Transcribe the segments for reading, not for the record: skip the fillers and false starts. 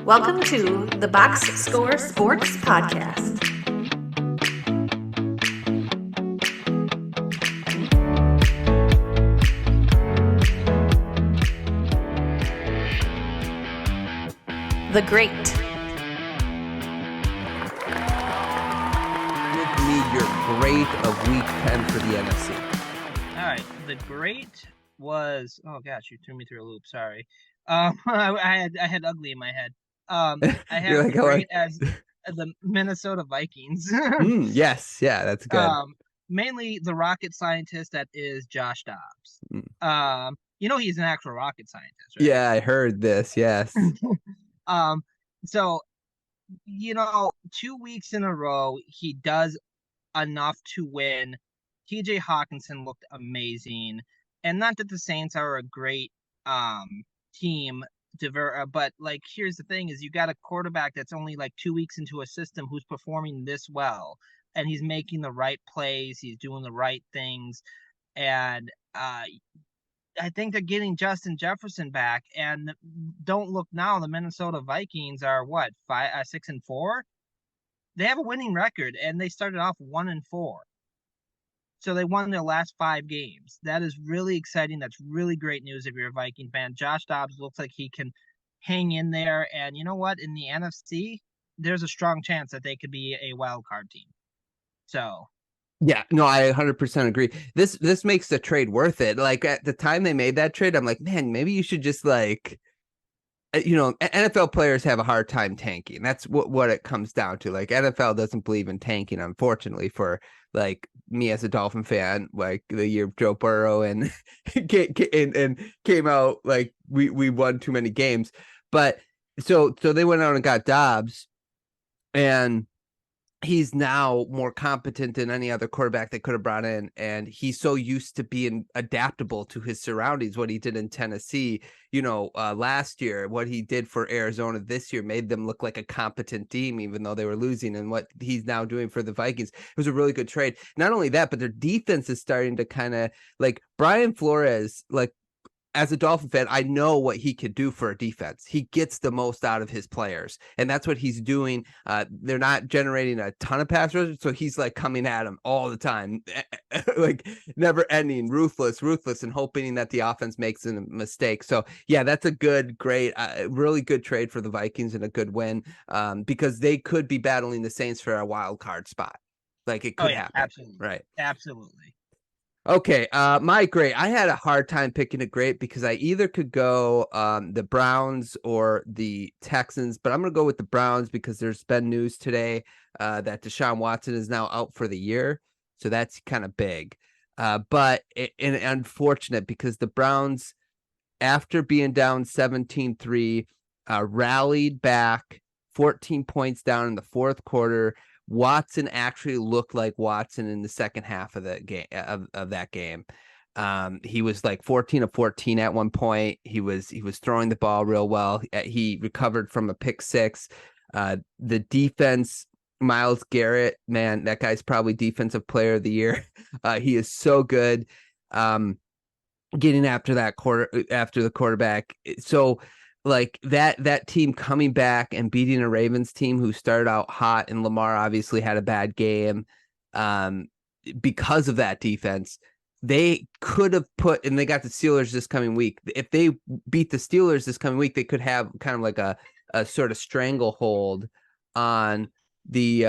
Welcome to the Box Score Sports Podcast. The Great. Give me your great of Week 10 for the NFC. All right, the great was you threw me through a loop. Sorry, I had ugly in my head. I have like, the great as the Minnesota Vikings. Yes, yeah, that's good. Mainly the rocket scientist that is Josh Dobbs. He's an actual rocket scientist, right? Yeah, I heard this. Yes. So 2 weeks in a row he does enough to win. TJ Hawkinson looked amazing, and not that the Saints are a great team, but like here's the thing: is you got a quarterback that's only like 2 weeks into a system who's performing this well, and he's making the right plays, he's doing the right things, and I think they're getting Justin Jefferson back. And don't look now, the Minnesota Vikings are what 6-4. They have a winning record, and they started off 1-4. So they won their last 5 games. That is really exciting. That's really great news if you're a Viking fan. Josh Dobbs looks like he can hang in there. And you know what? In the NFC, there's a strong chance that they could be a wild card team. So. Yeah, no, I 100% agree. This makes the trade worth it. Like at the time they made that trade, I'm like, man, maybe you should just NFL players have a hard time tanking. That's what it comes down to. Like NFL doesn't believe in tanking, unfortunately, for like me as a Dolphin fan, like the year of Joe Burrow and came out like we won too many games. But so they went out and got Dobbs, and he's now more competent than any other quarterback they could have brought in. And he's so used to being adaptable to his surroundings. What he did in Tennessee, last year, what he did for Arizona this year made them look like a competent team, even though they were losing. And what he's now doing for the Vikings, it was a really good trade. Not only that, but their defense is starting to kind of like Brian Flores, like, as a Dolphin fan, I know what he could do for a defense. He gets the most out of his players, and that's what he's doing. They're not generating a ton of pass rushers, so he's like coming at them all the time, like never ending, ruthless, and hoping that the offense makes a mistake. So yeah, that's a great, really good trade for the Vikings and a good win, because they could be battling the Saints for a wild card spot. Like it could happen. Absolutely. Right. Absolutely. Okay, my great. I had a hard time picking a great because I either could go the Browns or the Texans, but I'm going to go with the Browns because there's been news today that Deshaun Watson is now out for the year, so that's kind of big. But unfortunate because the Browns, after being down 17-3, rallied back 14 points down in the fourth quarter. Watson actually looked like Watson in the second half of the game of that game. He was like 14 of 14 at one point. He was throwing the ball real well. He recovered from a pick six. The defense, Myles Garrett, man, that guy's probably defensive player of the year. He is so good. Getting after the quarterback. So like that team coming back and beating a Ravens team who started out hot, and Lamar obviously had a bad game because of that defense. They could have and they got the Steelers this coming week. If they beat the Steelers this coming week, they could have kind of like a sort of stranglehold on the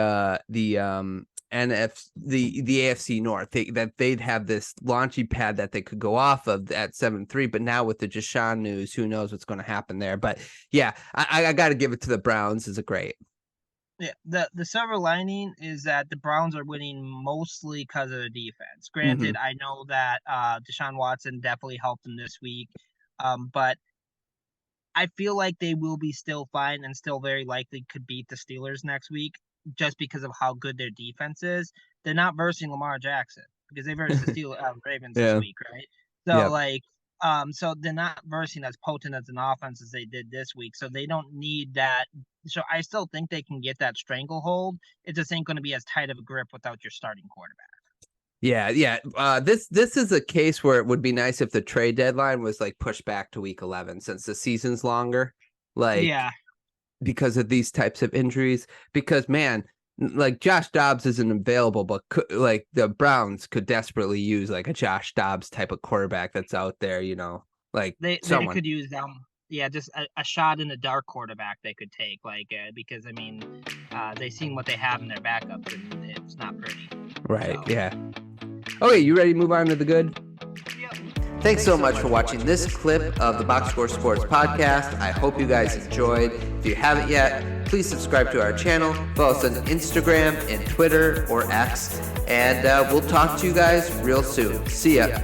AFC North. They'd have this launching pad that they could go off of at 7-3, but now with the Deshaun news, who knows what's going to happen there. But yeah, I got to give it to the Browns as a great. Yeah, the silver lining is that the Browns are winning mostly because of the defense. Granted, I know that Deshaun Watson definitely helped them this week, but I feel like they will be still fine and still very likely could beat the Steelers next week just because of how good their defense is. They're not versing Lamar Jackson because they versed the Ravens this week, right? So so they're not versing as potent as an offense as they did this week. So they don't need that. So I still think they can get that stranglehold. It just ain't going to be as tight of a grip without your starting quarterback. Yeah. This is a case where it would be nice if the trade deadline was like pushed back to week 11 since the season's longer. Like, yeah, because of these types of injuries. Because, man, like Josh Dobbs isn't available, but like the Browns could desperately use like a Josh Dobbs type of quarterback that's out there, like they someone. could use just a shot in the dark quarterback they could take, because I mean, they've seen what they have in their backups, and it's not pretty. Right. So. Yeah. Okay, you ready to move on to the good? Yep. Thanks so much for watching this clip of the Box Score Sports podcast. I hope you guys enjoyed. If you haven't yet, please subscribe to our channel. Follow us on Instagram and Twitter or X. And we'll talk to you guys real soon. See ya.